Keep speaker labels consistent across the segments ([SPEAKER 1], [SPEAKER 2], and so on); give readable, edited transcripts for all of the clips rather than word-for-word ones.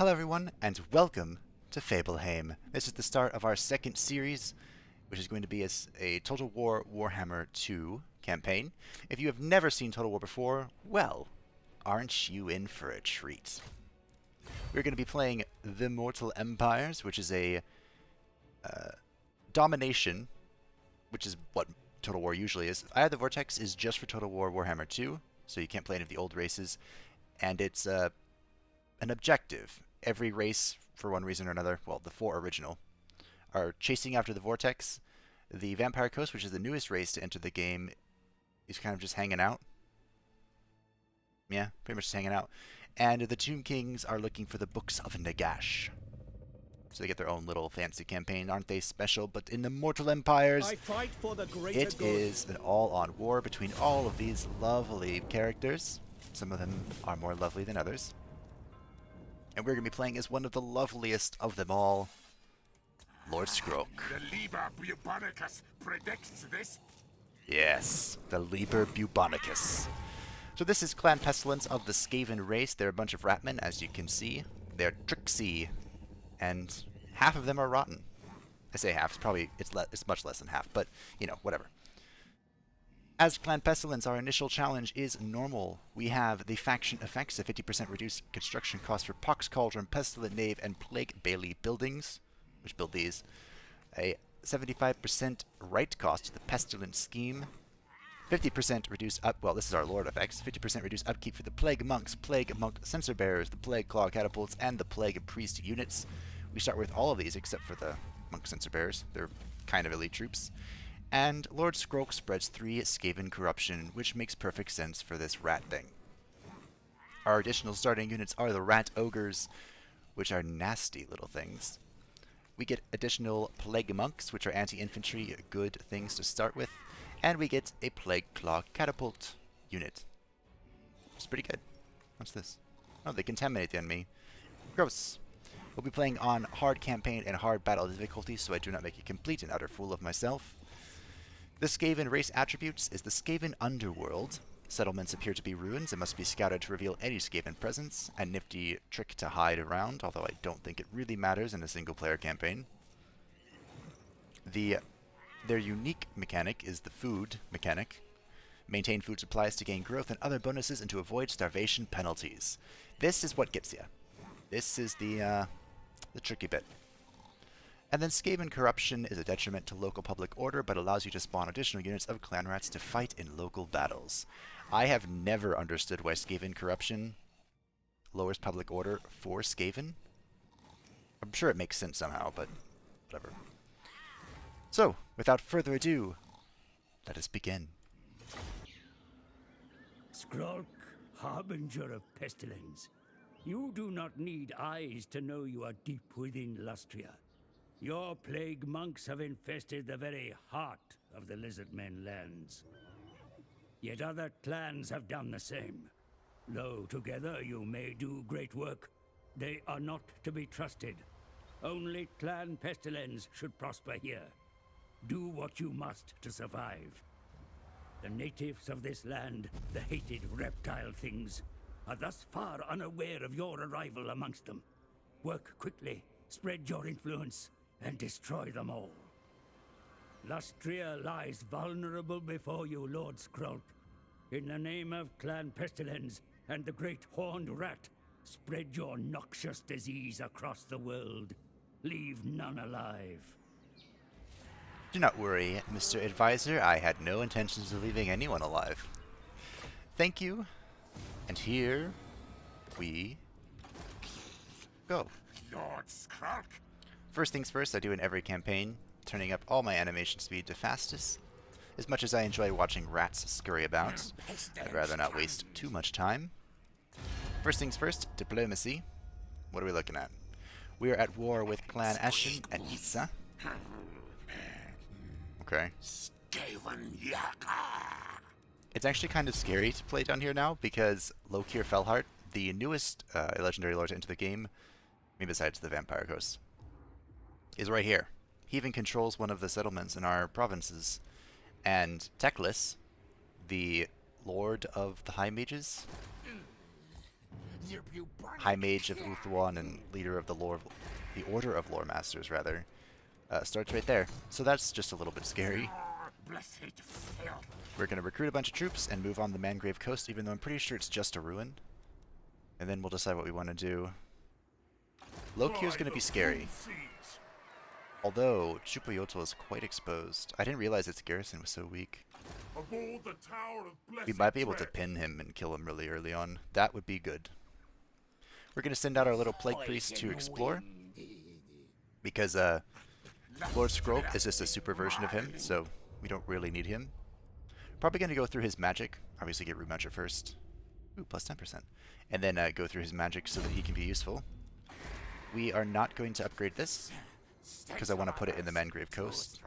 [SPEAKER 1] Hello everyone, and welcome to Fableheim. This is the start of our second series, which is going to be a Total War Warhammer 2 campaign. If you have never seen Total War before, well, aren't you in for a treat? We're going to be playing the Immortal Empires, which is a domination, which is what Total War usually is. Eye of the Vortex is just for Total War Warhammer 2, so you can't play any of the old races, and it's an objective. Every race, for one reason or another, well, the four original, are chasing after the Vortex. The Vampire Coast, which is the newest race to enter the game, is kind of just hanging out. Yeah, pretty much just hanging out. And the Tomb Kings are looking for the Books of Nagash. So they get their own little fancy campaign. Aren't they special? But in the Immortal Empires, it is an all-on war between all of these lovely characters. Some of them are more lovely than others. And we're going to be playing as one of the loveliest of them all, Lord Skrolk.
[SPEAKER 2] The Liber Bubonicus predicts this.
[SPEAKER 1] Yes, the Liber Bubonicus. So this is Clan Pestilence of the Skaven race. They're a bunch of ratmen, as you can see. They're tricksy, and half of them are rotten. I say half, it's much less than half, but, you know, whatever. As Clan Pestilence, our initial challenge is normal. We have the faction effects, a 50% reduced construction cost for Pox Cauldron, Pestilent Nave, and Plague Bailey buildings, which build these. A 75% right cost to the Pestilent scheme. 50% reduced well, this is our Lord effects. 50% reduced upkeep for the Plague Monks, Plague Monk Censer Bearers, the Plague Claw Catapults, and the Plague Priest units. We start with all of these except for the Monk Censer Bearers. They're kind of elite troops. And Lord Skrolk spreads 3 Skaven Corruption, which makes perfect sense for this rat thing. Our additional starting units are the Rat Ogres, which are nasty little things. We get additional Plague Monks, which are anti-infantry, good things to start with. And we get a Plague Claw Catapult unit. It's pretty good. What's this? Oh, they contaminate the enemy. Gross. We'll be playing on hard campaign and hard battle difficulty, so I do not make a complete and utter fool of myself. The Skaven race attributes is the Skaven Underworld. Settlements appear to be ruins and must be scouted to reveal any Skaven presence. A nifty trick to hide around, although I don't think it really matters in a single-player campaign. Their unique mechanic is the food mechanic. Maintain food supplies to gain growth and other bonuses and to avoid starvation penalties. This is what gets you. This is the tricky bit. And then Skaven Corruption is a detriment to local public order, but allows you to spawn additional units of clan rats to fight in local battles. I have never understood why Skaven Corruption lowers public order for Skaven. I'm sure it makes sense somehow, but whatever. So, without further ado, let us begin.
[SPEAKER 3] Skrolk, harbinger of Pestilens, you do not need eyes to know you are deep within Lustria. Your plague monks have infested the very heart of the Lizardmen lands. Yet other clans have done the same. Though together you may do great work, they are not to be trusted. Only Clan Pestilens should prosper here. Do what you must to survive. The natives of this land, the hated reptile things, are thus far unaware of your arrival amongst them. Work quickly, spread your influence, and destroy them all. Lustria lies vulnerable before you, Lord Skrolk. In the name of Clan Pestilens and the Great Horned Rat, spread your noxious disease across the world. Leave none alive.
[SPEAKER 1] Do not worry, Mr. Advisor. I had no intentions of leaving anyone alive. Thank you. And here we go.
[SPEAKER 2] Lord Skrolk.
[SPEAKER 1] First things first, I do in every campaign, turning up all my animation speed to fastest. As much as I enjoy watching rats scurry about, I'd rather not waste too much time. First things first, diplomacy. What are we looking at? We are at war with Clan Ashen and Itza. Okay. It's actually kind of scary to play down here now, because Lokir Felheart, the newest legendary lord to enter the game, maybe besides the Vampire Coast, is right here. He even controls one of the settlements in our provinces. And Teclis, the Lord of the High Mages, High Mage of Uthwan and leader of the Order of Lore Masters, rather, starts right there. So that's just a little bit scary. We're going to recruit a bunch of troops and move on the Mangrave Coast, even though I'm pretty sure it's just a ruin. And then we'll decide what we want to do. Loki is going to be scary. Although, Chupoyotl is quite exposed. I didn't realize its garrison was so weak. We might be able to pin him and kill him really early on. That would be good. We're going to send out our little Plague Priest to explore. Because Lord Skrolk is just a super version of him, so we don't really need him. Probably going to go through his magic. Obviously get Root Magic first. Ooh, plus 10%. And then go through his magic so that he can be useful. We are not going to upgrade this, because I want to put it in the Mangrave Coast.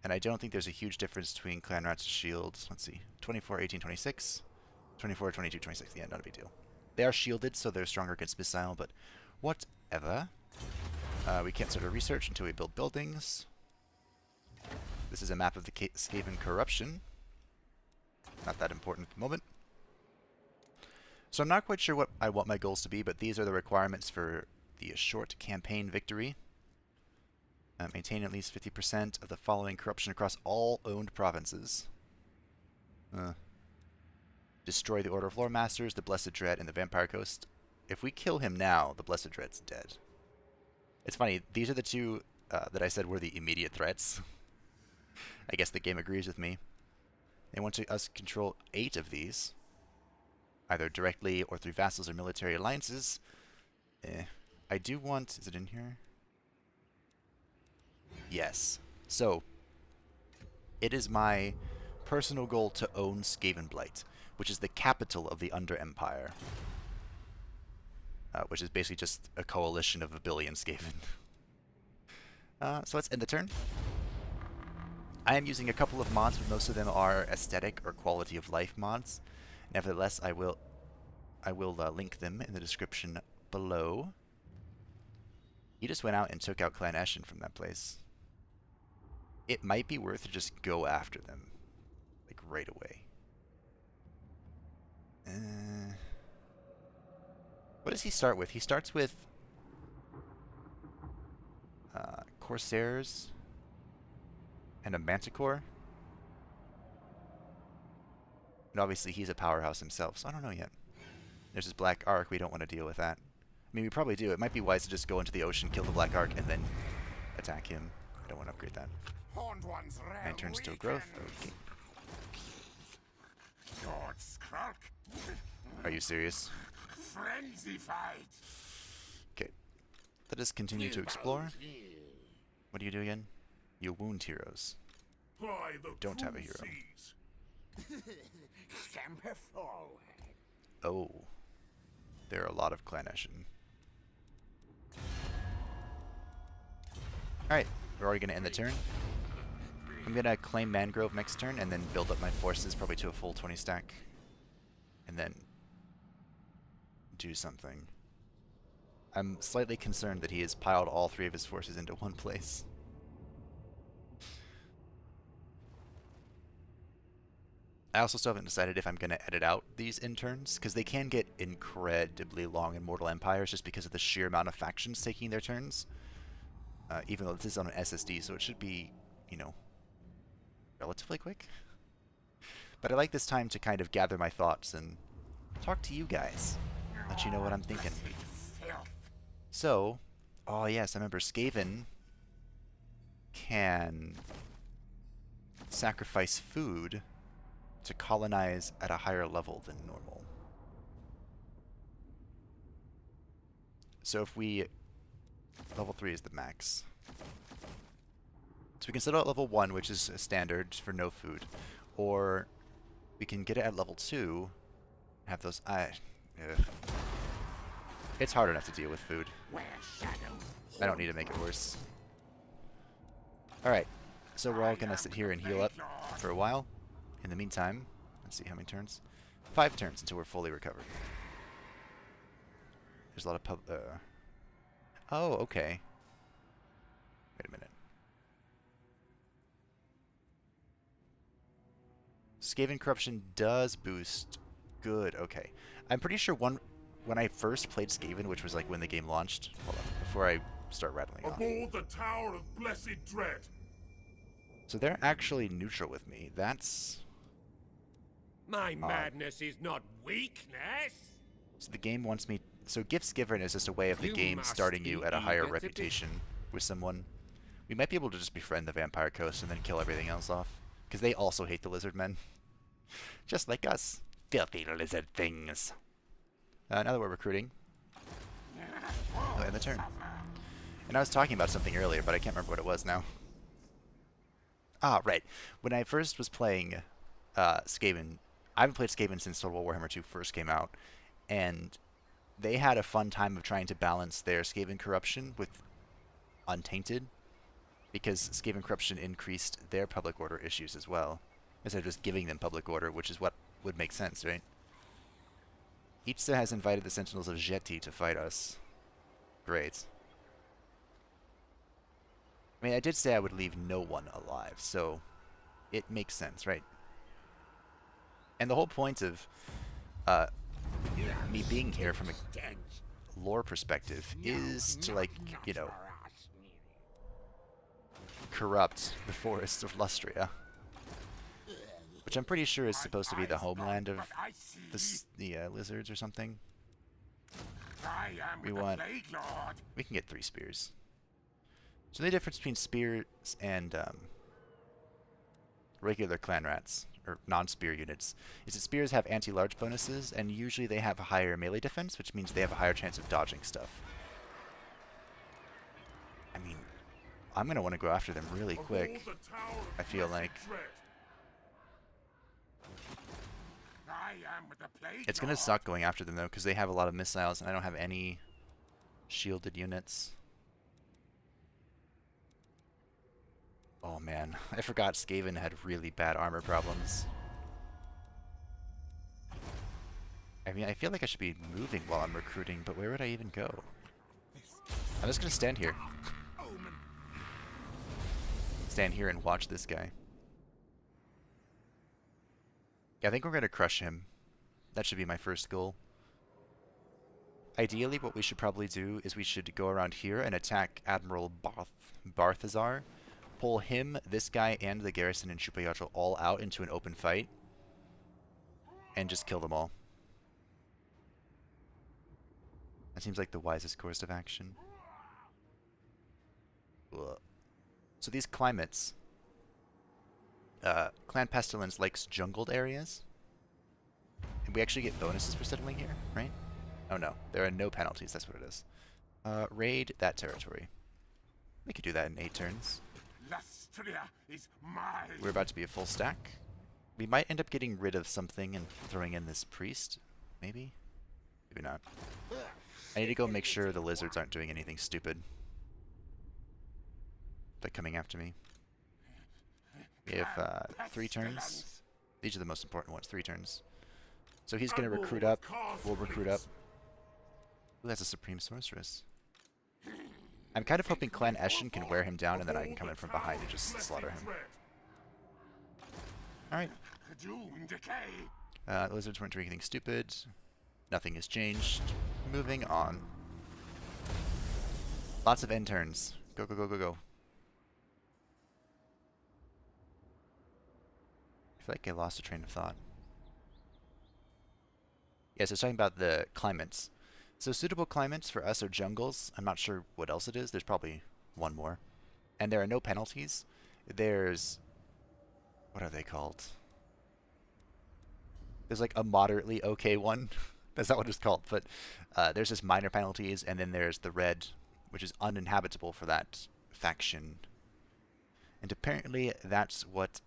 [SPEAKER 1] And I don't think there's a huge difference between Clan Rat's shields. Let's see. 24, 18, 26. 24, 22, 26. Yeah, not a big deal. They are shielded, so they're stronger against missile, but whatever. We can't start a research until we build buildings. This is a map of the Skaven Corruption. Not that important at the moment. So I'm not quite sure what I want my goals to be, but these are the requirements for the short campaign victory. Maintain at least 50% of the following corruption across all owned provinces. Destroy the Order of Lore Masters, the Blessed Dread, and the Vampire Coast. If we kill him now, the Blessed Dread's dead. It's funny, these are the two that I said were the immediate threats. I guess the game agrees with me. They want us control 8 of these, either directly or through vassals or military alliances. I do want... Is it in here? Yes. So, it is my personal goal to own Skavenblight, which is the capital of the Under Empire. Which is basically just a coalition of a billion Skaven. So let's end the turn. I am using a couple of mods, but most of them are aesthetic or quality of life mods. Nevertheless, I will link them in the description below. He just went out and took out Clan Eshin from that place. It might be worth to just go after them, like right away. What does he start with? He starts with Corsairs and a Manticore. And obviously he's a powerhouse himself, so I don't know yet. There's this Black Ark, we don't want to deal with that. I mean, we probably do. It might be wise to just go into the ocean, kill the Black Ark, and then attack him. I don't want to upgrade that. And turn still growth. Okay.
[SPEAKER 2] Lord Skrolk.
[SPEAKER 1] Are you serious?
[SPEAKER 2] Frenzy fight.
[SPEAKER 1] Okay. Let us continue to explore. What do you do again? You wound heroes. Don't have a hero.
[SPEAKER 4] Scamper forward.
[SPEAKER 1] Oh. There are a lot of Clan Eshin. Alright, we're already going to end the turn. I'm going to claim Mangrove next turn and then build up my forces probably to a full 20 stack. And then do something. I'm slightly concerned that he has piled all 3 of his forces into one place. I also still haven't decided if I'm going to edit out these interns, because they can get incredibly long in Immortal Empires just because of the sheer amount of factions taking their turns. Even though this is on an SSD, so it should be, you know, relatively quick. But I like this time to kind of gather my thoughts and talk to you guys. Let you know what I'm thinking. So, oh yes, I remember Skaven can sacrifice food to colonize at a higher level than normal. So if we... Level 3 is the max. So we can set it at level 1, which is standard for no food. Or we can get it at level 2, have those... It's hard enough to deal with food. I don't need to make it worse. Alright, so we're all gonna sit here and heal up for a while. In the meantime, let's see how many turns. 5 turns until we're fully recovered. There's a lot of oh, okay. Wait a minute. Skaven Corruption does boost Good, okay. I'm pretty sure when I first played Skaven, which was like when the game launched. Hold on, before I start rattling off.
[SPEAKER 2] Aboard the Tower of Blessed Dread.
[SPEAKER 1] So they're actually neutral with me. That's...
[SPEAKER 4] My madness is not weakness.
[SPEAKER 1] So the game wants me... So Gifts Given is just a way of the
[SPEAKER 4] You
[SPEAKER 1] game
[SPEAKER 4] must
[SPEAKER 1] starting you
[SPEAKER 4] be
[SPEAKER 1] at a higher
[SPEAKER 4] eager to
[SPEAKER 1] reputation with someone. We might be able to just befriend the Vampire Coast and then kill everything else off. Because they also hate the lizard men. Just like us. Filthy lizard things. Now that we're recruiting. Oh, end the turn. And I was talking about something earlier, but I can't remember what it was now. Ah, right. When I first was playing Skaven, I haven't played Skaven since Total War Warhammer 2 first came out, and they had a fun time of trying to balance their Skaven Corruption with Untainted, because Skaven Corruption increased their public order issues as well, instead of just giving them public order, which is what would make sense, right? Itza has invited the Sentinels of Jeti to fight us. Great. I mean, I did say I would leave no one alive, so it makes sense, right? And the whole point of me being here from a lore perspective is to, like, you know, corrupt the forests of Lustria. Which I'm pretty sure is supposed to be the homeland of the lizards or something. We want... We can get 3 spears. So the difference between spears and regular clan rats, or non-spear units, is that spears have anti-large bonuses, and usually they have a higher melee defense, which means they have a higher chance of dodging stuff. I mean, I'm going to want to go after them really quick, I feel like. It's going to suck going after them, though, because they have a lot of missiles, and I don't have any shielded units. Oh man, I forgot Skaven had really bad armor problems. I mean, I feel like I should be moving while I'm recruiting, but where would I even go? I'm just gonna stand here. Stand here and watch this guy. Yeah, I think we're gonna crush him. That should be my first goal. Ideally, what we should probably do is we should go around here and attack Admiral Barthazar. Pull him, this guy, and the garrison in Chupayacho all out into an open fight. And just kill them all. That seems like the wisest course of action. Ugh. So these climates... Clan Pestilens likes jungled areas. And we actually get bonuses for settling here, right? Oh no, there are no penalties, that's what it is. Raid that territory. We could do that in 8 turns. We're about to be a full stack. We might end up getting rid of something and throwing in this priest. Maybe? Maybe not. I need to go make sure the lizards aren't doing anything stupid. They're coming after me. We have 3 turns. These are the most important ones, 3 turns. So he's going to recruit up. We'll recruit up. Ooh, that's a Supreme Sorceress. I'm kind of hoping Clan Eshin can wear him down and then I can come in from behind and just slaughter him. Alright. The lizards weren't doing anything stupid. Nothing has changed. Moving on. Lots of end turns. Go, go, go, go, go. I feel like I lost a train of thought. Yes, I was talking about the climates. So suitable climates for us are jungles. I'm not sure what else it is. There's probably one more. And there are no penalties. There's... What are they called? There's like a moderately okay one. That's not what it's called. But there's just minor penalties. And then there's the red, which is uninhabitable for that faction. And apparently that's what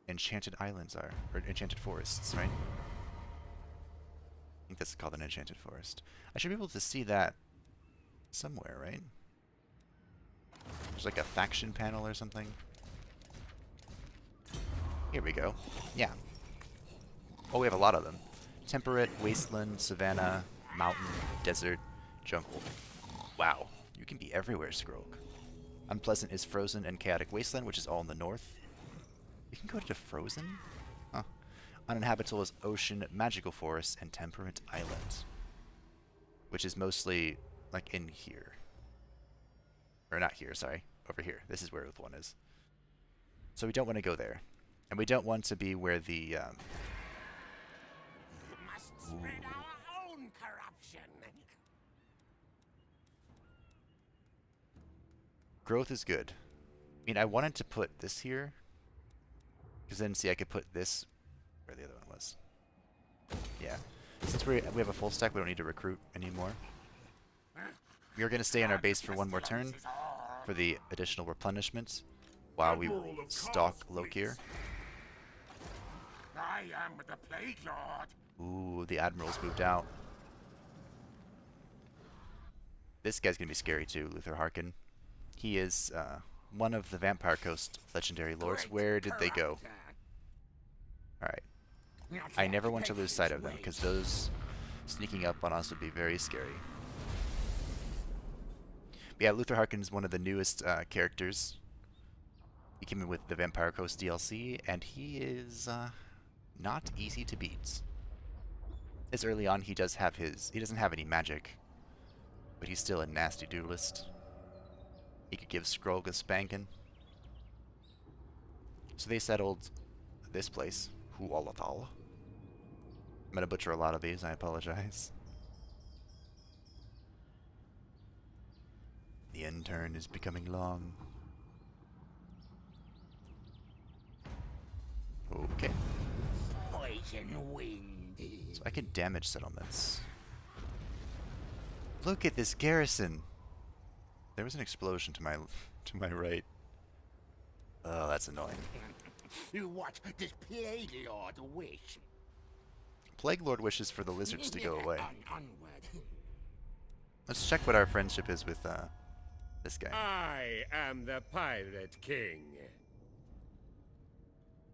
[SPEAKER 1] Enchanted Islands are. Or Enchanted Forests, right? I think that's called an Enchanted Forest. I should be able to see that somewhere, right? There's like a faction panel or something. Here we go. Yeah. Oh, we have a lot of them. Temperate, Wasteland, Savanna, Mountain, Desert, Jungle. Wow. You can be everywhere, Skrolk. Unpleasant is Frozen and Chaotic Wasteland, which is all in the north. You can go to Frozen? Huh. Uninhabitable is Ocean, Magical Forest, and Temperate Island. Which is mostly, like, in here. Or not here, sorry. Over here. This is where the one is. So we don't want to go there. And we don't want to be where the,
[SPEAKER 4] Must spread our own corruption.
[SPEAKER 1] growth is good. I mean, I wanted to put this here. Because then, see, I could put this where the other one was. Yeah. Since we have a full stack, we don't need to recruit anymore. We are going to stay on our base for one more turn for the additional replenishments while we stalk Lokir.
[SPEAKER 4] I am the Plague Lord.
[SPEAKER 1] Ooh, the Admiral's moved out. This guy's going to be scary too, Luther Harkin. He is one of the Vampire Coast legendary lords. Where did they go? Alright. I never want to lose sight of them, because those sneaking up on us would be very scary. But yeah, Luther Harkin's one of the newest characters. He came in with the Vampire Coast DLC, and he is not easy to beat. As early on, he doesn't have any magic, but he's still a nasty duelist. He could give Skrolk a spanking. So they settled this place, Hualatal. I'm gonna butcher a lot of these, I apologize. The end turn is becoming long. Okay.
[SPEAKER 4] Poison wind.
[SPEAKER 1] So I can damage settlements. Look at this garrison. There was an explosion to my right. Oh, that's annoying.
[SPEAKER 4] What does Plague Lord wish?
[SPEAKER 1] Plague Lord wishes for the lizards to go away.
[SPEAKER 4] Onward.
[SPEAKER 1] Let's check what our friendship is with this guy.
[SPEAKER 4] I am the Pirate King.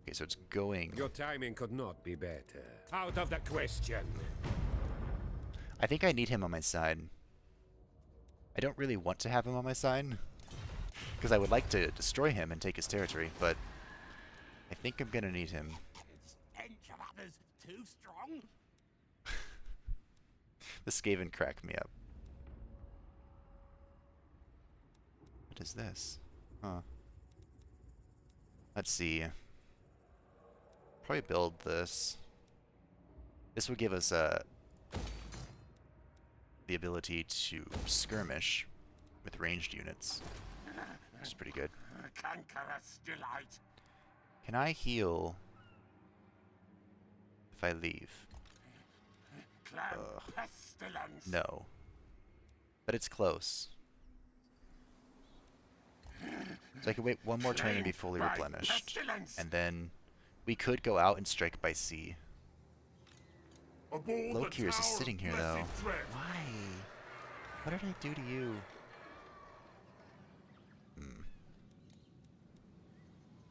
[SPEAKER 1] Okay, so it's going.
[SPEAKER 4] Your timing could not be better. Out of the question.
[SPEAKER 1] I think I need him on my side. I don't really want to have him on my side, because I would like to destroy him and take his territory, but I think I'm gonna need him.
[SPEAKER 4] Is any of others too strong?
[SPEAKER 1] The Skaven cracked me up. What is this? Huh. Let's see. Probably build this. This would give us the ability to skirmish with ranged units, which is pretty good.
[SPEAKER 4] Cankerous delight.
[SPEAKER 1] Can I heal if I leave?
[SPEAKER 4] Clan Pestilence.
[SPEAKER 1] No. But it's close. So I can wait one more turn and be fully replenished. And then we could go out and strike by sea. Lokir is just sitting here though. Why? What did I do to you?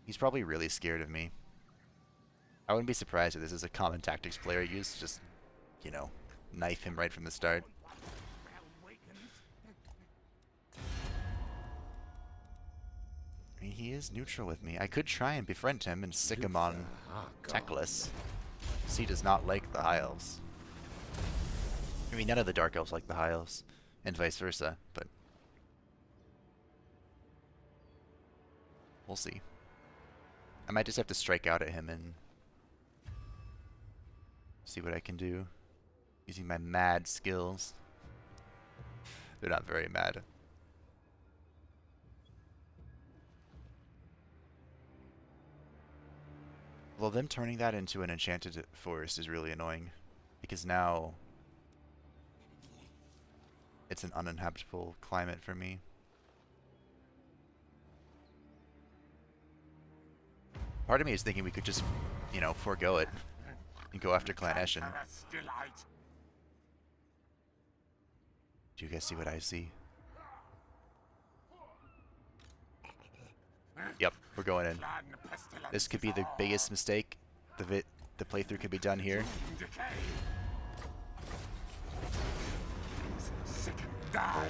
[SPEAKER 1] He's probably really scared of me. I wouldn't be surprised if this is a common tactics player used. Just, you know, knife him right from the start. I mean, he is neutral with me. I could try and befriend him and sick him on Techless. He does not like the High Elves. I mean, none of the Dark Elves like the High Elves, and vice versa, but we'll see. I might just have to strike out at him and see what I can do using my mad skills. They're not very mad. Well, them turning that into an Enchanted Forest is really annoying, because now it's an uninhabitable climate for me. Part of me is thinking we could just, you know, forego it and go after Clan Eshin. Do you guys see what I see? Yep, we're going in. This could be the biggest mistake the playthrough could be done here. Oh,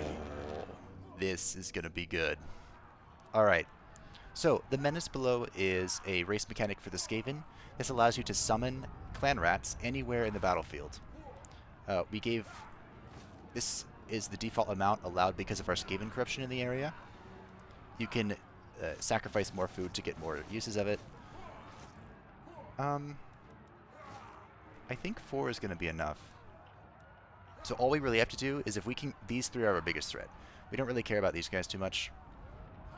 [SPEAKER 1] this is gonna be good. Alright, So, the Menace below is a race mechanic for the Skaven. This allows you to summon clan rats anywhere in the battlefield. This is the default amount allowed because of our Skaven Corruption in the area. You can sacrifice more food to get more uses of it. I think 4 is going to be enough. So all we really have to do is if we can... These 3 are our biggest threat. We don't really care about these guys too much.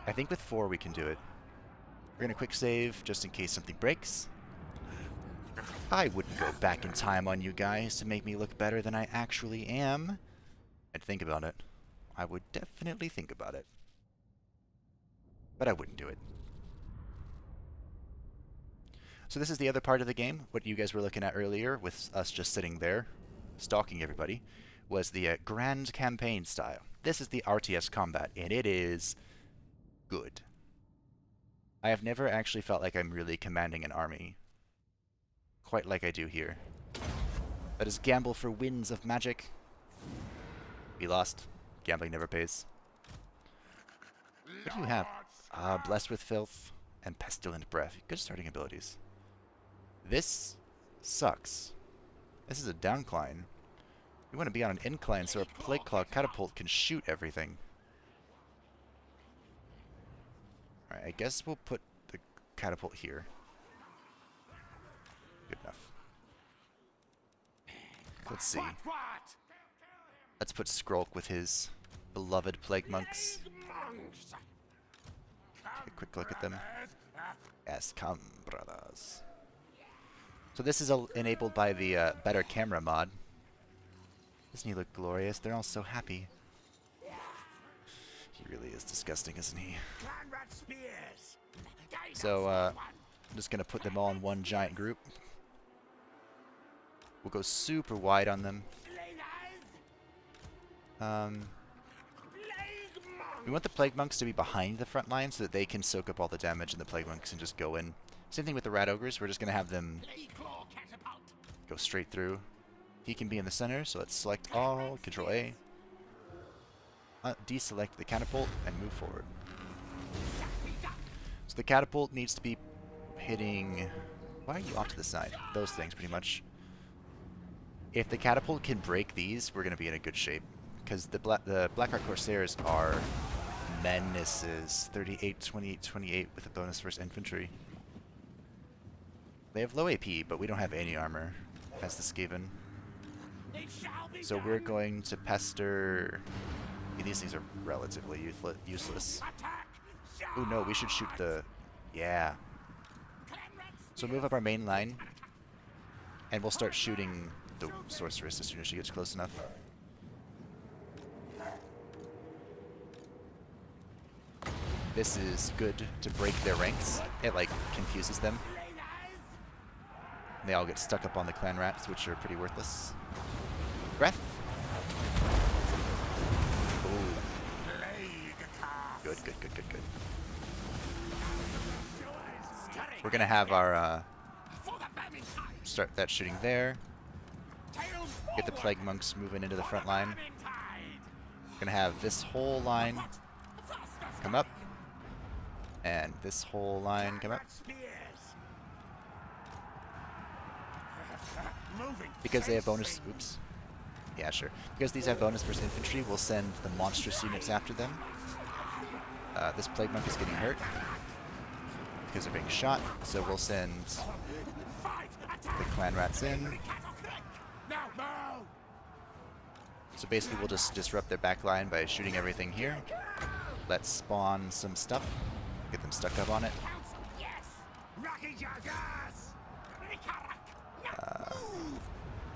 [SPEAKER 1] I think with 4 we can do it. We're going to quick save just in case something breaks. I wouldn't go back in time on you guys to make me look better than I actually am. I'd think about it. I would definitely think about it. But I wouldn't do it. So this is the other part of the game. What you guys were looking at earlier with us just sitting there, stalking everybody, was the Grand Campaign style. This is the RTS Combat, and it is good. I have never actually felt like I'm really commanding an army quite like I do here. That is gamble for winds of magic. We lost. Gambling never pays. What do you have? Blessed with Filth and Pestilent Breath. Good starting abilities. This sucks. This is a downcline. We want to be on an incline so our Plague Claw Catapult can shoot everything. Alright, I guess we'll put the catapult here. Good enough. Let's see. Let's put Skrolk with his beloved Plague Monks. Take a quick look at them. Yes, come, brothers. So this is enabled by the better camera mod. Doesn't he look glorious? They're all so happy. He really is disgusting, isn't he? So, I'm just going to put them all in one giant group. We'll go super wide on them. We want the Plague Monks to be behind the front line so that they can soak up all the damage and the Plague Monks and just go in. Same thing with the Rat Ogres. We're just going to have them go straight through. He can be in the center, so let's select all, Control A. Deselect the catapult and move forward. So the catapult needs to be hitting... Why are you off to the side? Those things, pretty much. If the catapult can break these, we're going to be in a good shape. Because the Blackheart Corsairs are menaces. 38, 28, 28 with a bonus versus infantry. They have low AP, but we don't have any armor as the Skaven. So we're going to pester... These things are relatively useless. Oh no, we should shoot the... Yeah. So move up our main line. And we'll start shooting the Sorceress as soon as she gets close enough. This is good to break their ranks. It, like, confuses them. They all get stuck up on the clan rats, which are pretty worthless. Breath. Ooh. Good, good, good, good, good. We're gonna have our, start that shooting there. Get the Plague Monks moving into the front line. We're gonna have this whole line come up. And this whole line come up. Because they have bonus... Oops. Yeah, sure. Because these have bonus versus infantry, we'll send the monstrous units after them. This Plague Monk is getting hurt because they're being shot, so we'll send the clan rats in. So basically we'll just disrupt their back line by shooting everything here. Let's spawn some stuff. Get them stuck up on it.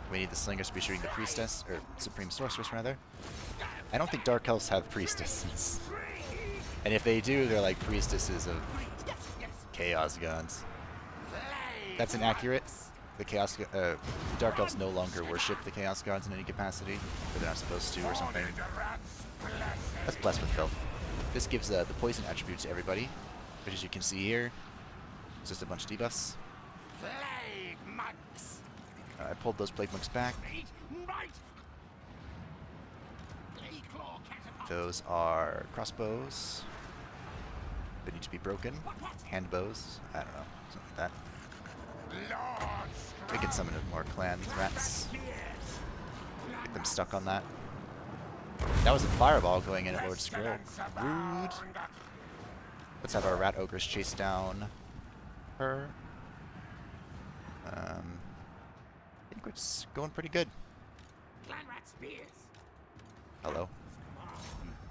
[SPEAKER 1] We need the Slingers to be shooting the Priestess, or Supreme Sorceress rather. I don't think Dark Elves have Priestesses. And if they do, they're like Priestesses of Chaos Gods. That's inaccurate. The Dark Elves no longer worship the Chaos Gods in any capacity, or they're not supposed to or something. That's Blessed with Filth. This gives the poison attribute to everybody, which as you can see here, it's just a bunch of debuffs. I pulled those Plague Monks back. Those are crossbows. They need to be broken. Hand bows. I don't know. Something like that. We can summon more clan rats. Get them stuck on that. That was a fireball going in at Lord Skrolk. Rude. Let's have our rat ogres chase down her. I think it's going pretty good. Hello.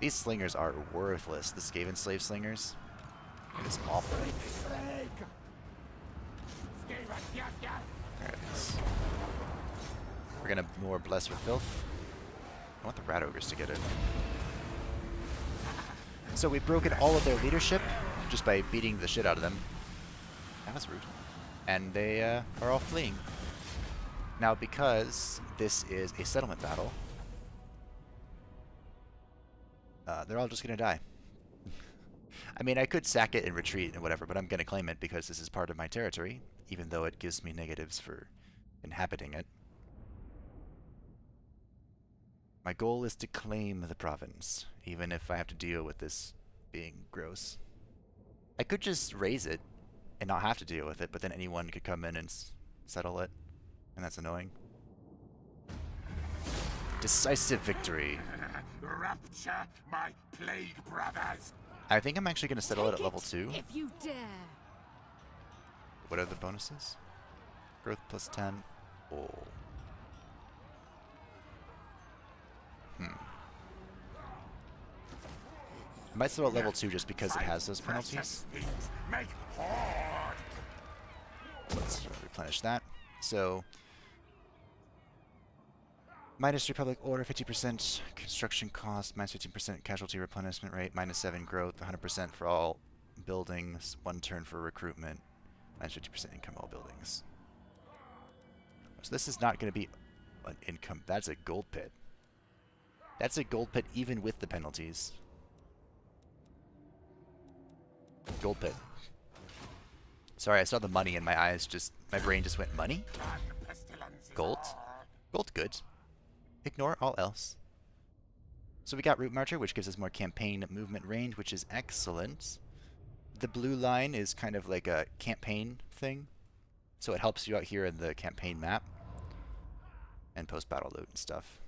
[SPEAKER 1] These slingers are worthless. The Skaven slave slingers. It is awful. Alright, we're gonna more bless with filth. I want the rat ogres to get it. So we've broken all of their leadership just by beating the shit out of them. That was rude. And they are all fleeing. Now, because this is a settlement battle, they're all just gonna die. I mean, I could sack it and retreat and whatever, but I'm gonna claim it because this is part of my territory, even though it gives me negatives for inhabiting it. My goal is to claim the province, even if I have to deal with this being gross. I could just raise it and not have to deal with it, but then anyone could come in and settle it, and that's annoying. Decisive victory.
[SPEAKER 2] Rapture my plague brothers.
[SPEAKER 1] I think I'm actually going to settle it at level 2.
[SPEAKER 5] If you dare.
[SPEAKER 1] What are the bonuses? Growth plus 10. Oh. I might settle at level 2 just because it has those penalties. Let's replenish that. So, minus Republic Order, 50% construction cost, minus 15% casualty replenishment rate, minus 7 growth, 100% for all buildings, 1 turn for recruitment, minus 50% income all buildings. So this is not going to be an income. That's a gold pit. That's a gold pit even with the penalties. Gold pit. Sorry, I saw the money and my eyes just, my brain just went, money? Gold? Gold, good. Ignore all else. So we got Route Marcher, which gives us more campaign movement range, which is excellent. The blue line is kind of like a campaign thing. So it helps you out here in the campaign map. And post-battle loot and stuff.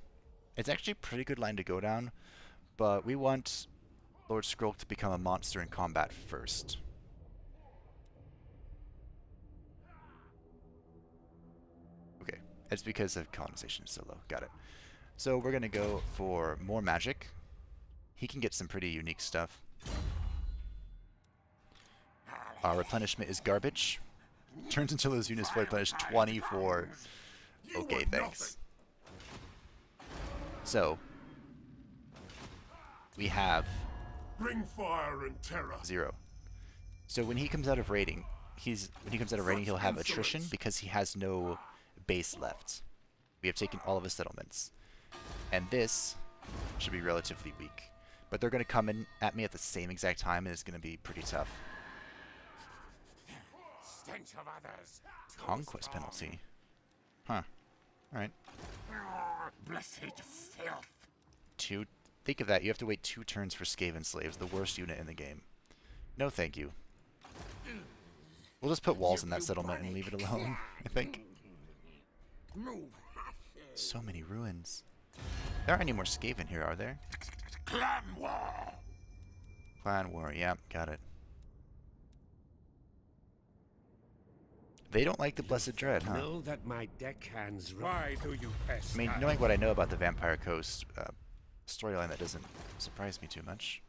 [SPEAKER 1] It's actually a pretty good line to go down, but we want Lord Skrolk to become a monster in combat first. Okay, it's because of colonization is so low. Got it. So we're going to go for more magic. He can get some pretty unique stuff. Our replenishment is garbage. Turns until those units fully replenished 24. Okay, thanks. So, we have
[SPEAKER 2] Bring fire and terror.
[SPEAKER 1] 0. So when he comes out of raiding, he'll have attrition because he has no base left. We have taken all of his settlements. And this should be relatively weak. But they're going to come in at me at the same exact time, and it's going to be pretty tough.
[SPEAKER 2] Stench of others.
[SPEAKER 1] Conquest penalty. Huh. Alright.
[SPEAKER 2] Blessed filth.
[SPEAKER 1] Think of that. You have to wait 2 turns for Skaven slaves, the worst unit in the game. No thank you. We'll just put walls in that settlement and leave it alone, I think. So many ruins. There aren't any more Skaven here, are there?
[SPEAKER 2] Clan war.
[SPEAKER 1] Clan war, yeah, got it. They don't like the Blessed Dread, huh?
[SPEAKER 4] Know that my deckhands. Why do you pest?
[SPEAKER 1] I mean, knowing what I know about the Vampire Coast storyline, that doesn't surprise me too much.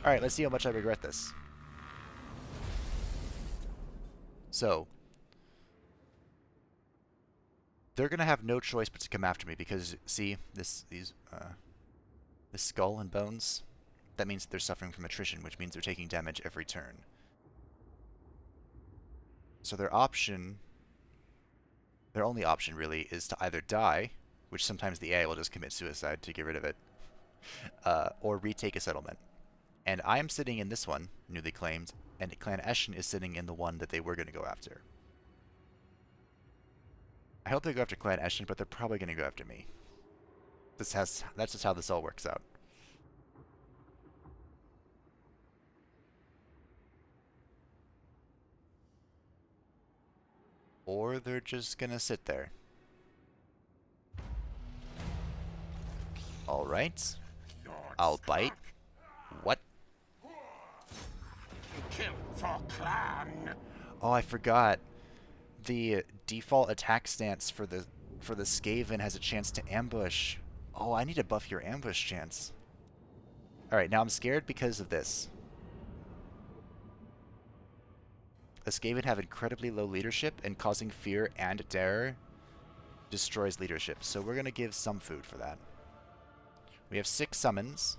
[SPEAKER 1] Alright, let's see how much I regret this. So, they're gonna have no choice but to come after me because, see, this skull and bones? That means they're suffering from attrition, which means they're taking damage every turn. So their only option really is to either die, which sometimes the AI will just commit suicide to get rid of it, or retake a settlement. And I am sitting in this one, newly claimed, and Clan Eshin is sitting in the one that they were going to go after. I hope they go after Clan Eshin, but they're probably going to go after me. That's just how this all works out. Or they're just gonna sit there. Alright. I'll bite. What?
[SPEAKER 2] Kill for clan.
[SPEAKER 1] Oh, I forgot. The default attack stance for the Skaven has a chance to ambush. Oh, I need to buff your ambush chance. Alright, now I'm scared because of this. The Skaven have incredibly low leadership, and causing fear and terror destroys leadership. So we're going to give some food for that. We have 6 summons.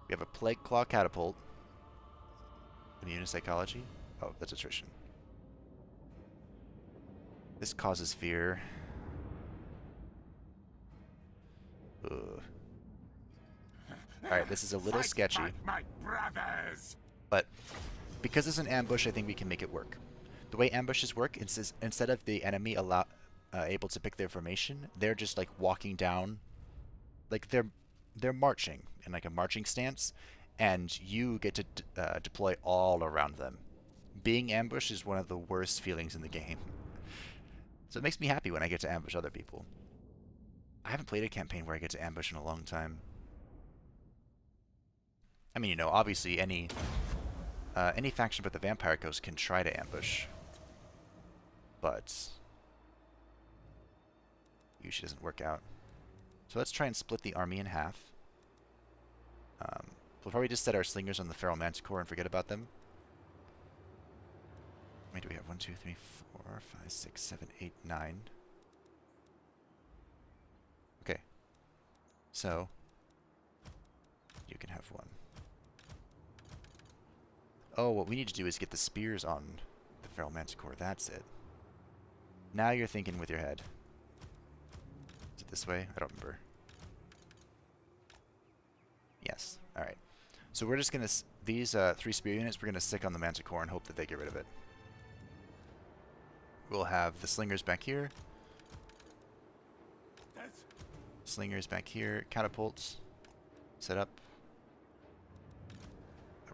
[SPEAKER 1] We have a Plague Claw Catapult. Immune Psychology. Oh, that's attrition. This causes fear. Ugh. Alright, this is a little sketchy.
[SPEAKER 2] My brothers.
[SPEAKER 1] But because it's an ambush, I think we can make it work. The way ambushes work is instead of the enemy able to pick their formation, they're just like walking down, like they're marching in like a marching stance, and you get to deploy all around them. Being ambushed is one of the worst feelings in the game. So it makes me happy when I get to ambush other people. I haven't played a campaign where I get to ambush in a long time. I mean, you know, obviously any faction but the Vampire Coast can try to ambush, but usually doesn't work out. So let's try and split the army in half. We'll probably just set our slingers on the Feral Manticore and forget about them. How many do we have? 1, 2, 3, 4, 5, 6, 7, 8, 9. Okay. So you can have one. Oh, what we need to do is get the spears on the Feral Manticore. That's it. Now you're thinking with your head. Is it this way? I don't remember. Yes. Alright. So we're just going to... These 3 spear units, we're going to stick on the Manticore and hope that they get rid of it. We'll have the slingers back here. Slingers back here. Catapults. Set up.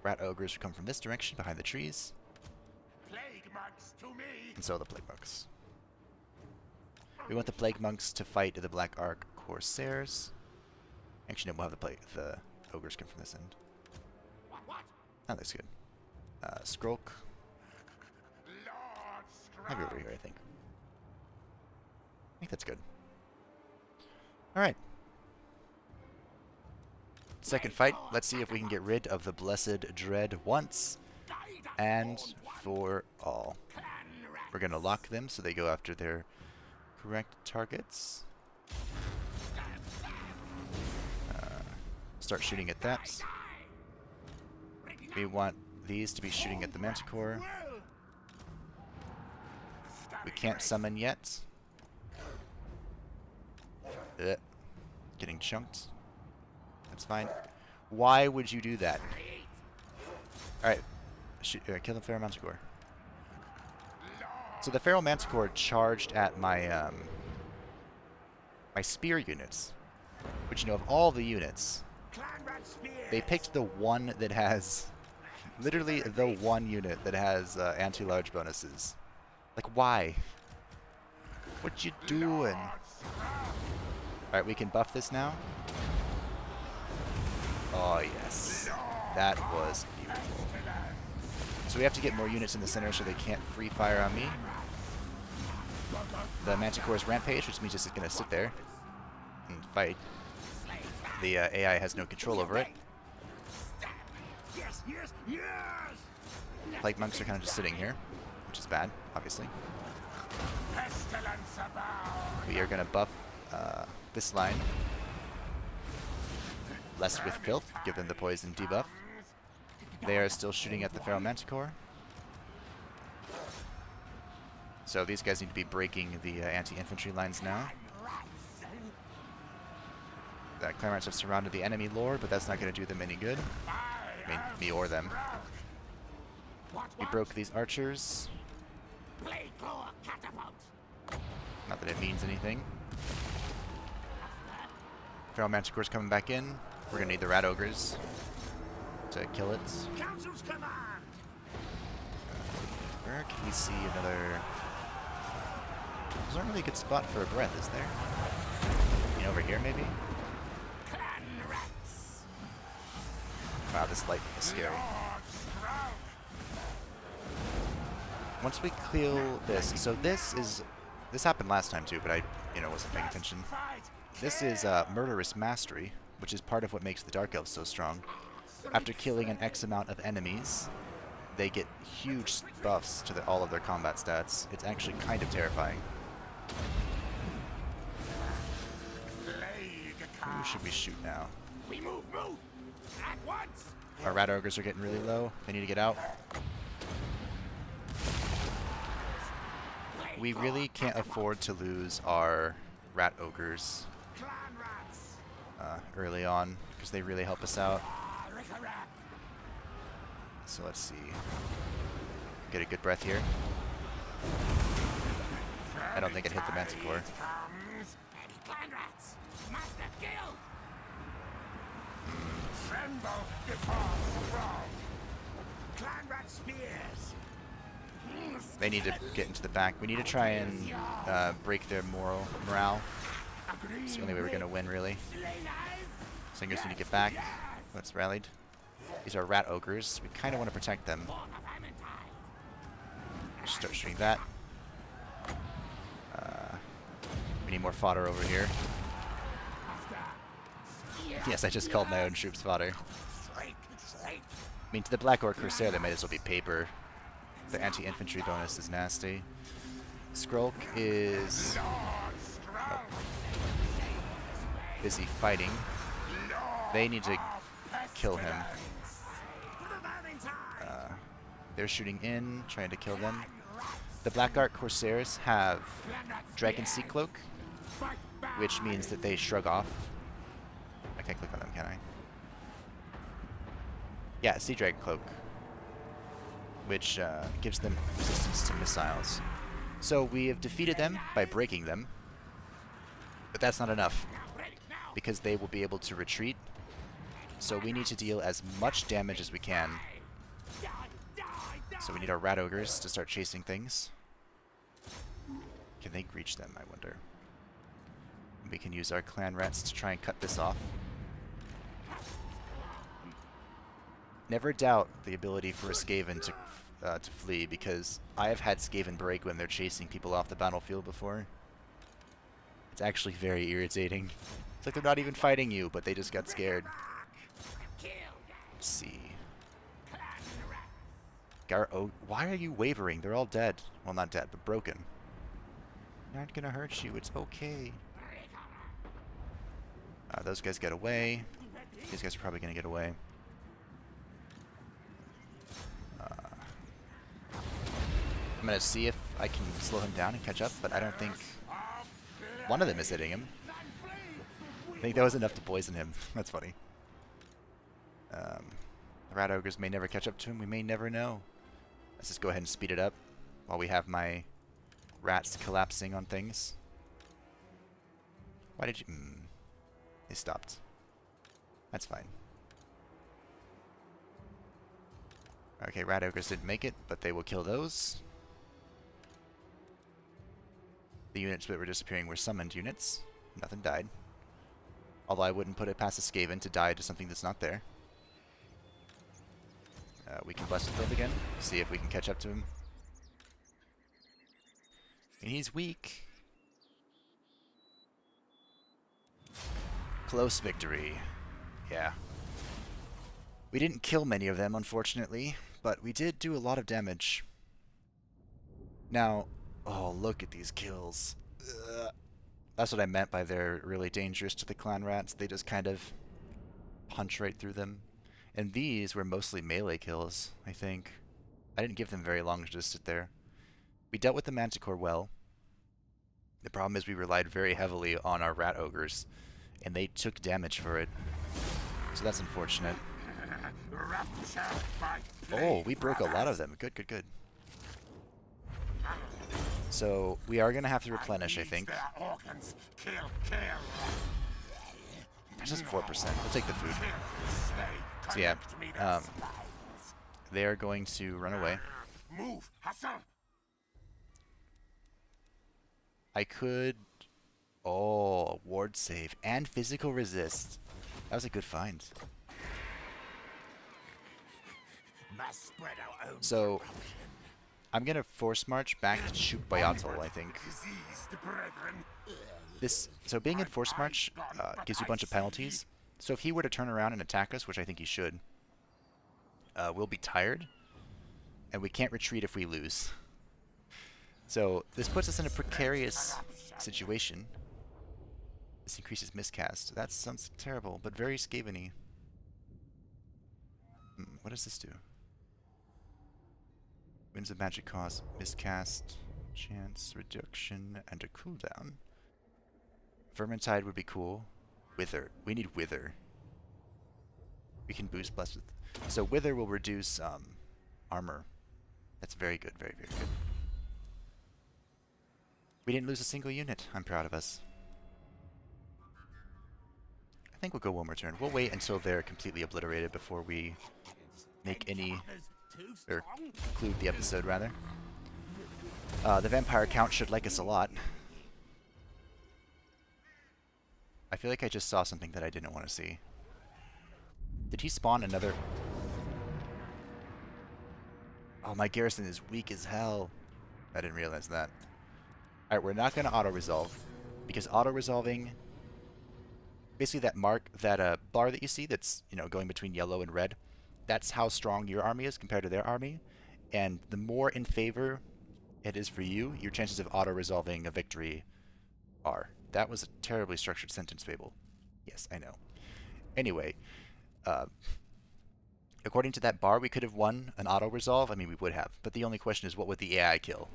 [SPEAKER 1] Rat ogres will come from this direction, behind the trees.
[SPEAKER 2] Plague monks to me.
[SPEAKER 1] And so the plague monks. We want the plague monks to fight the Black Ark Corsairs. Actually, no, we'll have the ogres come from this end.
[SPEAKER 2] What?
[SPEAKER 1] That looks good. Skrolk.
[SPEAKER 2] Lord
[SPEAKER 1] Maybe
[SPEAKER 2] Skrolk.
[SPEAKER 1] over here, I think. I think that's good. Alright. Second fight. Let's see if we can get rid of the Blessed Dread once and for all. We're going to lock them so they go after their correct targets. Start shooting at that. We want these to be shooting at the Manticore. We can't summon yet. Getting chunked. That's fine. Why would you do that? Alright. Kill the Feral Manticore. So the Feral Manticore charged at my my spear units. Which, you know, of all the units, they picked the one that has... Literally the one unit that has anti-large bonuses. Like, why? What you doing? Alright, we can buff this now. Oh, yes. That was beautiful. So we have to get more units in the center so they can't free fire on me. The Manticore's Rampage, which means it's just going to sit there and fight. The AI has no control over it. Plague monks are kind of just sitting here, which is bad, obviously.
[SPEAKER 2] Pestilence abound.
[SPEAKER 1] We are going to buff this line. Less with Filth, give them the poison debuff. They are still shooting at the Feral Manticore. So these guys need to be breaking the anti-infantry lines now. The Claymores have surrounded the enemy lord, but that's not going to do them any good. I mean, me or them. We broke these archers. Not that it means anything. Feral Manticore's coming back in. We're going to need the rat ogres to kill it.
[SPEAKER 2] Council's command.
[SPEAKER 1] Where can we see another There's not really a good spot for a breath, is there? You know, over here, maybe?
[SPEAKER 2] Clan rats.
[SPEAKER 1] Wow, this light is scary.
[SPEAKER 2] Lord Skrolk.
[SPEAKER 1] Once we kill this, so this happened last time too, but I, wasn't paying attention.
[SPEAKER 2] Fight.
[SPEAKER 1] This is Murderous Mastery, which is part of what makes the Dark Elves so strong. After killing an X amount of enemies, they get huge buffs to all of their combat stats. It's actually kind of terrifying.
[SPEAKER 2] Plague
[SPEAKER 1] Who should we shoot now?
[SPEAKER 2] We move at once.
[SPEAKER 1] Our rat ogres are getting really low. They need to get out. We really can't afford to lose our rat ogres
[SPEAKER 2] Clan rats.
[SPEAKER 1] early on, because they really help us out.
[SPEAKER 2] Rick-a-rap.
[SPEAKER 1] So let's see. Get a good breath here. I don't think it hit the Manticore.
[SPEAKER 2] Comes Clan rats. Master kill. Tremble before Skrolk. Clan rat spears.
[SPEAKER 1] They need to get into the back. We need to try and break their morale. It's the only way we're going to win, really. Singers need to get back. Let's rallied. These are rat ogres. We kind of want to protect them. Start shooting that. We need more fodder over here. Yes, I just called my own troops fodder. I mean, to the Black Orc Crusader, they might as well be paper. The anti-infantry bonus is nasty. Skrolk is busy fighting. They need to kill him. They're shooting in, trying to kill them. The Black Ark Corsairs have Dragon Sea Cloak, which means that they shrug off. I can't click on them, can I? Yeah, Sea Dragon Cloak, which gives them resistance to missiles. So we have defeated them by breaking them, but that's not enough, because they will be able to retreat. So we need to deal as much damage as we can. So we need our rat ogres to start chasing things. Can they reach them, I wonder? We can use our clan rats to try and cut this off. Never doubt the ability for a Skaven to flee, because I have had Skaven break when they're chasing people off the battlefield before. It's actually very irritating. It's like they're not even fighting you, but they just got scared. Let's see. Oh, why are you wavering? They're all dead. Well, not dead, but broken. They're not gonna hurt you. It's okay. Those guys get away. These guys are probably gonna get away. I'm gonna see if I can slow him down and catch up, but I don't think one of them is hitting him. I think that was enough to poison him. That's funny. The rat ogres may never catch up to him. We may never know. Let's just go ahead and speed it up while we have my rats collapsing on things. Why did you... They stopped. That's fine. Okay, rat ogres didn't make it, but they will kill those. The units that were disappearing were summoned units. Nothing died. Although I wouldn't put it past a Skaven to die to something that's not there. We can bless the field again. See if we can catch up to him. And he's weak. Close victory. Yeah. We didn't kill many of them, unfortunately, but we did do a lot of damage. Now, oh, look at these kills. Ugh. That's what I meant by they're really dangerous to the clan rats. They just kind of punch right through them. And these were mostly melee kills, I think. I didn't give them very long to just sit there. We dealt with the Manticore well. The problem is we relied very heavily on our rat ogres, and they took damage for it. So that's unfortunate. Oh, we broke a lot of them. Good, good, good. So we are going to have to replenish, I think. That's just 4%. We'll take the food. So yeah, they are going to run away.
[SPEAKER 2] Move, Hassan.
[SPEAKER 1] I could... Oh, ward save and physical resist. That was a good find.
[SPEAKER 2] Must spread our own
[SPEAKER 1] So,
[SPEAKER 2] corruption.
[SPEAKER 1] I'm gonna force march back to shoot Bayatl, I think.
[SPEAKER 2] Diseased brethren.
[SPEAKER 1] So being in force march gives you a bunch of penalties. So if he were to turn around and attack us, which I think he should, we'll be tired, and we can't retreat if we lose. So this puts us in a precarious situation. This increases miscast. That sounds terrible, but very Skaven-y. What does this do? Winds of magic cost, miscast, chance, reduction, and a cooldown. Vermintide would be cool. Wither. We need Wither. We can boost blessed with... So Wither will reduce armor. That's very good, very, very good. We didn't lose a single unit. I'm proud of us. I think we'll go one more turn. We'll wait until they're completely obliterated before we make any... or conclude the episode, rather. The vampire count should like us a lot. I feel like I just saw something that I didn't want to see. Did he spawn another... Oh, my garrison is weak as hell. I didn't realize that. Alright, we're not going to auto-resolve, because auto-resolving... Basically that bar that you see that's, you know, going between yellow and red, that's how strong your army is compared to their army. And the more in favor it is for you, your chances of auto-resolving a victory are. That was a terribly structured sentence, Fable. Yes, I know. Anyway, according to that bar, we could have won an auto-resolve. I mean, we would have. But the only question is, what would the AI kill?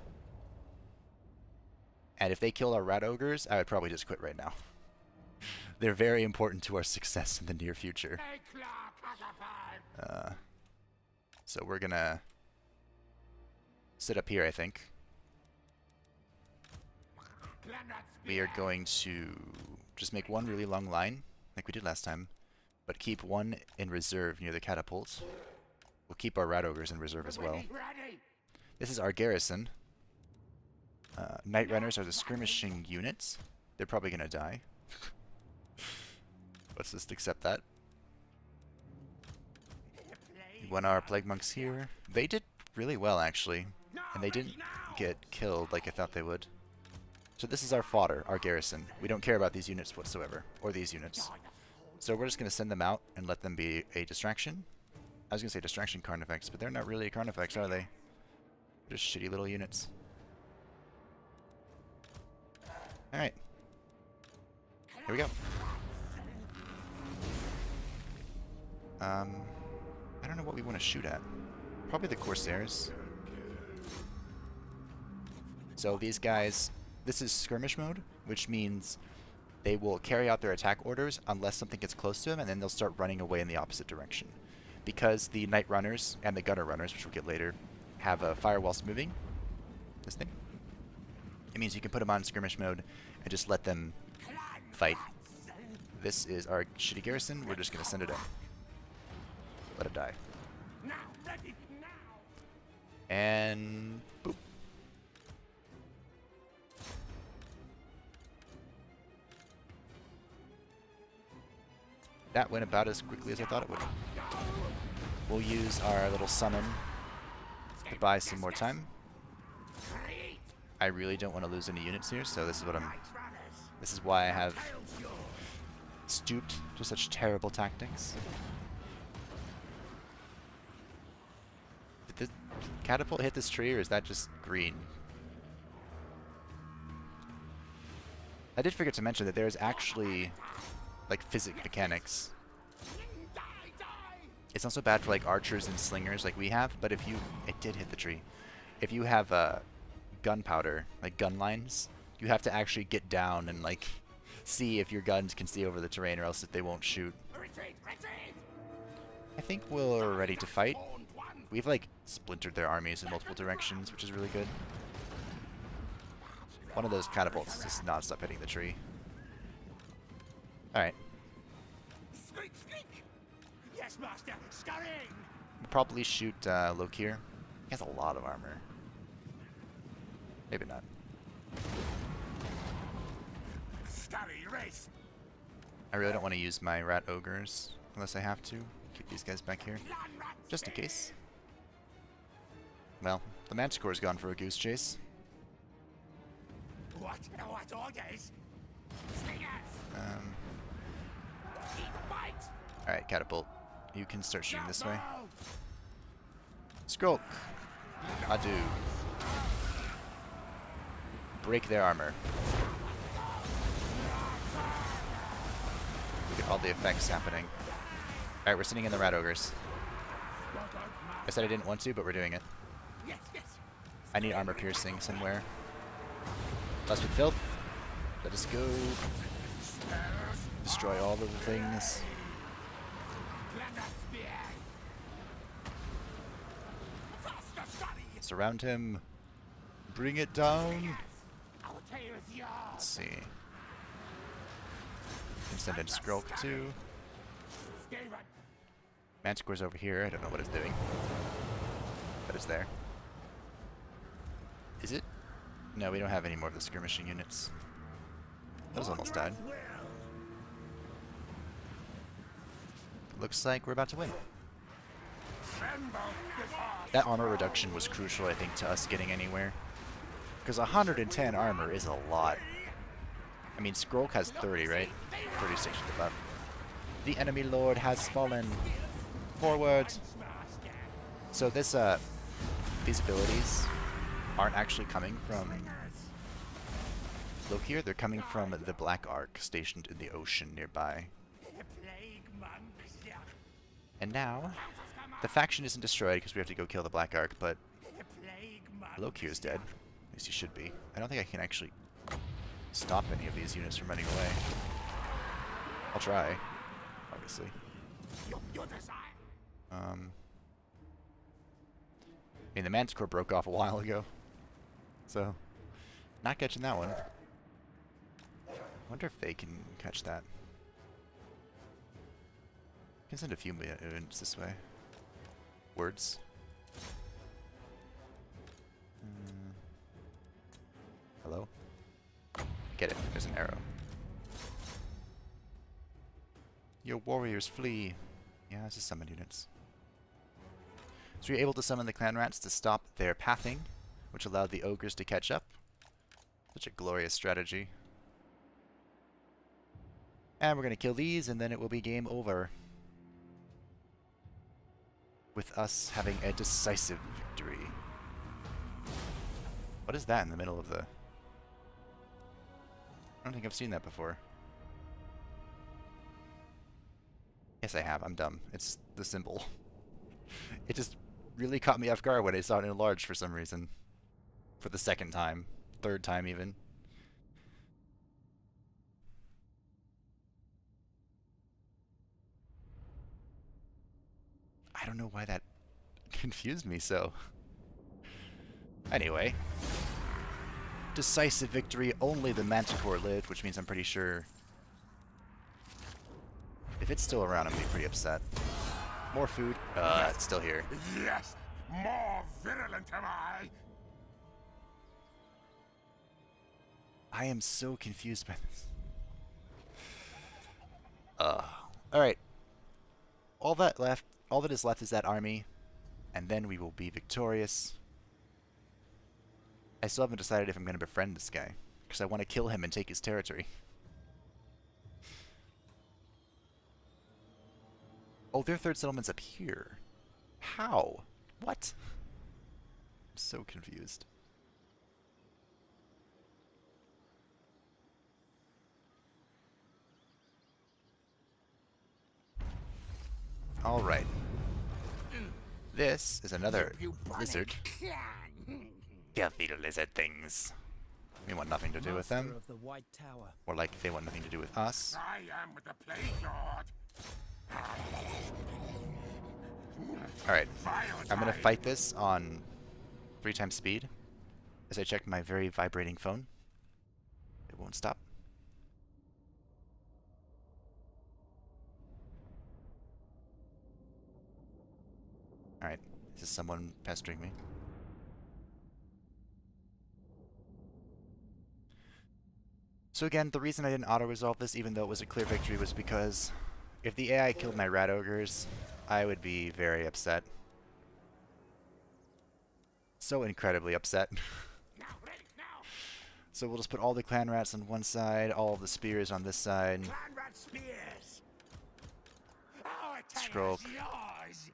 [SPEAKER 1] And if they killed our rat ogres, I would probably just quit right now. They're very important to our success in the near future. So we're gonna sit up here, I think. We are going to just make one really long line, like we did last time, but keep one in reserve near the catapults. We'll keep our rat ogres in reserve as well. This is our garrison. Night runners are the skirmishing units. They're probably gonna die. Let's just accept that. We want our plague monks here. They did really well, actually, and they didn't get killed like I thought they would. So this is our fodder, our garrison. We don't care about these units whatsoever, or these units. So we're just going to send them out and let them be a distraction. I was going to say distraction carnifex, but they're not really a carnifex, are they? They're just shitty little units. Alright. Here we go. I don't know what we want to shoot at. Probably the Corsairs. So these guys, this is skirmish mode, which means they will carry out their attack orders unless something gets close to them, and then they'll start running away in the opposite direction. Because the Night Runners and the Gunner Runners, which we'll get later, have a fire whilst moving. This thing. It means you can put them on skirmish mode and just let them fight. This is our shitty garrison. We're just going to send it in. Let it die. And boop. That went about as quickly as I thought it would. We'll use our little summon to buy some more time. I really don't want to lose any units here, so this is why I have stooped to such terrible tactics. Did the catapult hit this tree, or is that just green? I did forget to mention that there is actually like physics mechanics. It's not so bad for like archers and slingers like we have, but if you... It did hit the tree. If you have gunpowder, like gun lines, you have to actually get down and like see if your guns can see over the terrain, or else they won't shoot. I think we're ready to fight. We've like splintered their armies in multiple directions, which is really good. One of those catapults just not stop hitting the tree. Alright.
[SPEAKER 2] Yes, master. Scurrying.
[SPEAKER 1] We'll probably shoot Lokir. He has a lot of armor. Maybe not.
[SPEAKER 2] race.
[SPEAKER 1] I really don't want to use my rat ogres unless I have to. Keep these guys back here, just in case. Well, the Manticore's gone for a goose chase.
[SPEAKER 2] What orders? Slingers.
[SPEAKER 1] Alright, Catapult. You can start shooting this way. Skrolk. Adieu. Break their armor. Look at all the effects happening. Alright, we're sitting in the rat ogres. I said I didn't want to, but we're doing it.
[SPEAKER 2] Yes, yes.
[SPEAKER 1] I need armor piercing somewhere. Blessed with filth. Let us go. Destroy all of the things. Surround him. Bring it down. Let's see. Can send in Skrolk too. Manticore's over here. I don't know what it's doing, but it's there. Is it? No, we don't have any more of the skirmishing units. That was almost died. Looks like we're about to win. That armor reduction was crucial, I think, to us getting anywhere. Because 110 armor is a lot. I mean, Skrolk has 30, right? 36 with the buff. The enemy lord has fallen. Forward. So this, these abilities aren't actually coming from Loki. They're coming from the Black Ark stationed in the ocean nearby. And now, the faction isn't destroyed because we have to go kill the Black Ark, but Loki is dead. At least he should be. I don't think I can actually stop any of these units from running away. I'll try, obviously. I mean, the Manticore broke off a while ago, so not catching that one. I wonder if they can catch that. I can send a few units this way. Words. Hello? Get it. There's an arrow. Your warriors flee. Yeah, this is summon units. So you're able to summon the clan rats to stop their pathing, which allowed the ogres to catch up. Such a glorious strategy. And we're going to kill these, and then it will be game over. With us having a decisive victory. What is that in the middle of the... I don't think I've seen that before. Yes, I have. I'm dumb. It's the symbol. It just really caught me off guard when I saw it enlarged for some reason. For the second time. Third time, even. I don't know why that confused me so. Anyway. Decisive victory. Only the Manticore lived, which means I'm pretty sure... If it's still around, I'm gonna be pretty upset. More food. It's still here.
[SPEAKER 2] Yes, more virulent am I.
[SPEAKER 1] I am so confused by this. Alright. All that is left is that army, and then we will be victorious. I still haven't decided if I'm gonna befriend this guy, because I want to kill him and take his territory. Oh, their third settlement's up here. How? What? I'm so confused. Alright. This is another lizard. Filthy lizard things. We want nothing to do with them.
[SPEAKER 5] Of the White Tower.
[SPEAKER 1] Or like they want nothing to do with us.
[SPEAKER 2] I am with the Plague Lord.
[SPEAKER 1] Alright. I'm gonna fight this on 3 times speed. As I check my very vibrating phone. It won't stop. Alright. Is this someone pestering me? So again, the reason I didn't auto-resolve this, even though it was a clear victory, was because if the AI killed my rat ogres, I would be very upset. So incredibly upset.
[SPEAKER 2] Now, ready, now.
[SPEAKER 1] So we'll just put all the clan rats on one side, all of the spears on this side.
[SPEAKER 2] Clan rat spears. Our
[SPEAKER 1] Skrolk.
[SPEAKER 2] tale is yours.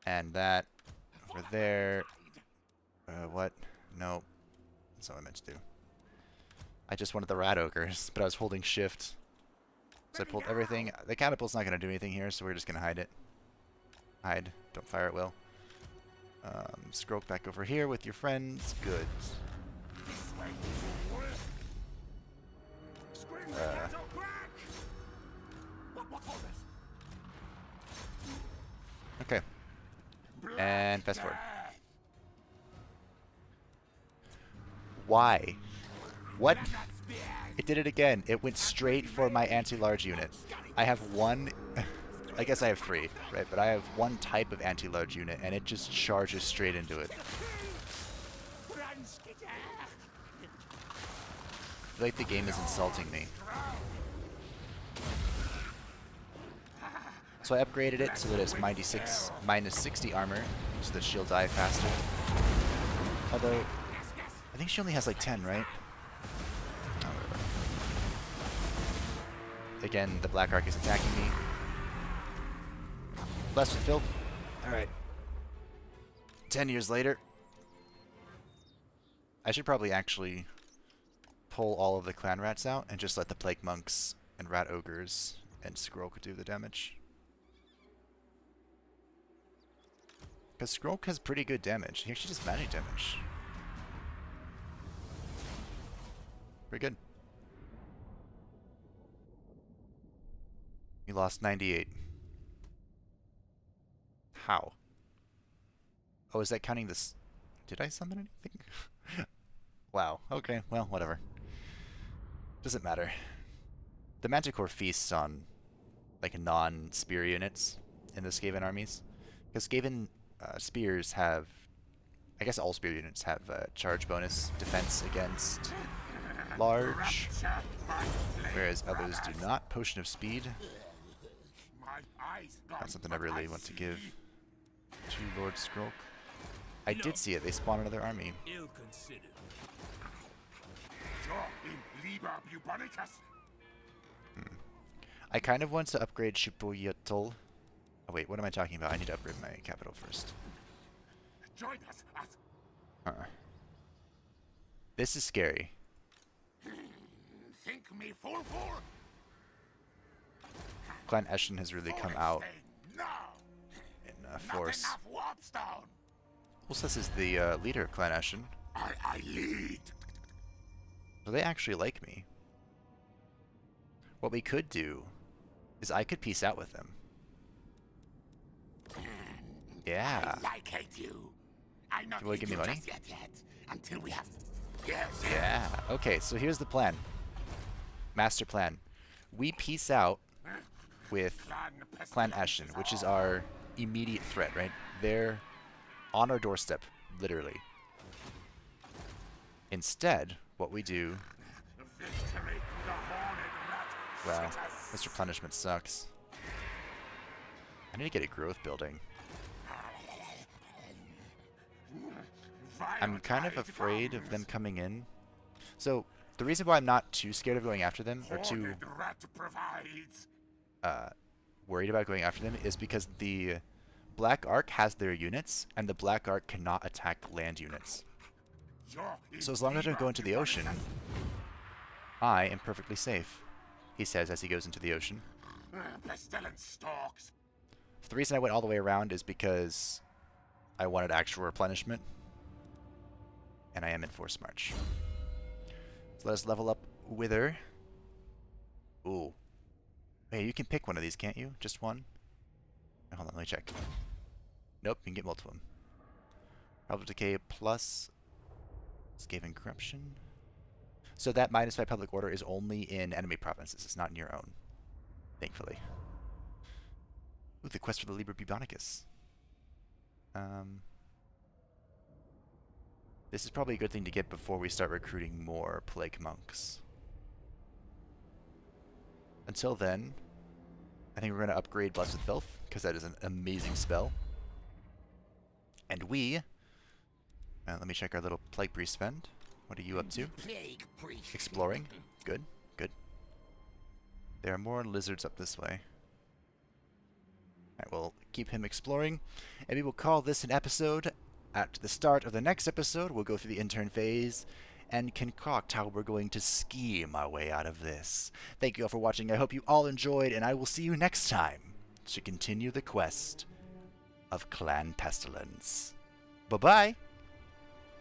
[SPEAKER 1] And that over there. What? No. That's what I meant to do. I just wanted the rat ogres, but I was holding shift. So I pulled everything. The catapult's not going to do anything here, so we're just going to hide it. Hide. Don't fire at will. Skrolk back over here with your friends. Good.
[SPEAKER 2] This way, fool. Scream the ghetto crack. What was this?
[SPEAKER 1] Okay. And fast forward.
[SPEAKER 2] Death.
[SPEAKER 1] Why? What?
[SPEAKER 2] Clan rat spears.
[SPEAKER 1] It did it again. It went straight for my anti-large unit. I have one... I guess I have three, right? But I have one type of anti-large unit, and it just charges straight into it.
[SPEAKER 2] Run, skitter.
[SPEAKER 1] I feel like the game is insulting me. So I upgraded it so that it's minus 60 armor, so that she'll die faster. Although, I think she only has like 10, right? Oh, whatever. Again, the Black Ark is attacking me. Blessed with filth. Alright. 10 years later. I should probably actually pull all of the clan rats out and just let the plague monks and rat ogres and Skrolk do the damage. Because Skrolk has pretty good damage. He actually does magic damage. Pretty good. He lost 98. How? Oh, is that counting this? Did I summon anything? Wow. Okay. Well, whatever. Doesn't matter. The Manticore feasts on like non-spear units in the Skaven armies, because Skaven spears have, I guess all spear units have charge bonus defense against large, whereas others do not. Potion of speed.
[SPEAKER 2] My eyes gone,
[SPEAKER 1] Not something I
[SPEAKER 2] but
[SPEAKER 1] really want to
[SPEAKER 2] see.
[SPEAKER 1] give to Lord Skrolk. I did see it. They spawned another army.
[SPEAKER 3] Ill considered.
[SPEAKER 2] You're in Liber Bubonicus.
[SPEAKER 1] I kind of want to upgrade Shipuyatl. Oh wait, what am I talking about? I need to upgrade my capital first.
[SPEAKER 2] Join us as
[SPEAKER 1] This is scary.
[SPEAKER 2] think me fool.
[SPEAKER 1] Clan Eshin has really come out
[SPEAKER 2] No,
[SPEAKER 1] in
[SPEAKER 2] not
[SPEAKER 1] force.
[SPEAKER 2] enough warpstone.
[SPEAKER 1] Ulsus is the leader of Clan Eshin,
[SPEAKER 2] I lead.
[SPEAKER 1] so they actually like me. What we could do is I could peace out with them. Yeah.
[SPEAKER 2] I like you. I not
[SPEAKER 1] You wanna give me money?
[SPEAKER 2] just yet, until we have. Yes.
[SPEAKER 1] Yeah. Okay, so here's the plan. Master plan. We peace out with Clan Eshin, which is our immediate threat, right? They're on our doorstep, literally. Instead, what we do...
[SPEAKER 2] Victory, the horned rat.
[SPEAKER 1] Wow,
[SPEAKER 2] fitters.
[SPEAKER 1] this replenishment sucks. I need to get a growth building. I'm kind of
[SPEAKER 2] Violent
[SPEAKER 1] afraid of
[SPEAKER 2] bombs.
[SPEAKER 1] them coming in. So, the reason why I'm not too scared of going after them, or too
[SPEAKER 2] Horned rat provides.
[SPEAKER 1] worried about going after them, is because the Black Ark has their units, and the Black Ark cannot attack land units.
[SPEAKER 2] You're
[SPEAKER 1] So as long as I don't go into the ocean, I am perfectly safe, he says as he goes into the ocean.
[SPEAKER 2] Pestilence stalks.
[SPEAKER 1] So the reason I went all the way around is because I wanted actual replenishment, and I am in Force March. So let us level up Wither. Ooh. Hey, you can pick one of these, can't you? Just one? Hold on, let me check. Nope, you can get multiple of them. Probable Decay plus Skaven Corruption. So that -5 public order is only in enemy provinces. It's not in your own. Thankfully. Ooh, the quest for the Liber Bubonicus. This is probably a good thing to get before we start recruiting more plague monks. until then, I think we're going to upgrade Blessed Filth, because that is an amazing spell. And we... let me check our little Plague Priest friend. What are you up to?
[SPEAKER 2] Plague priest.
[SPEAKER 1] Exploring. Good, good. There are more lizards up this way. Alright, we'll keep him exploring. And we will call this an episode. At the start of the next episode, we'll go through the intern phase and concoct how we're going to scheme our way out of this. Thank you all for watching. I hope you all enjoyed, and I will see you next time to continue the quest of Clan Pestilence. Bye-bye!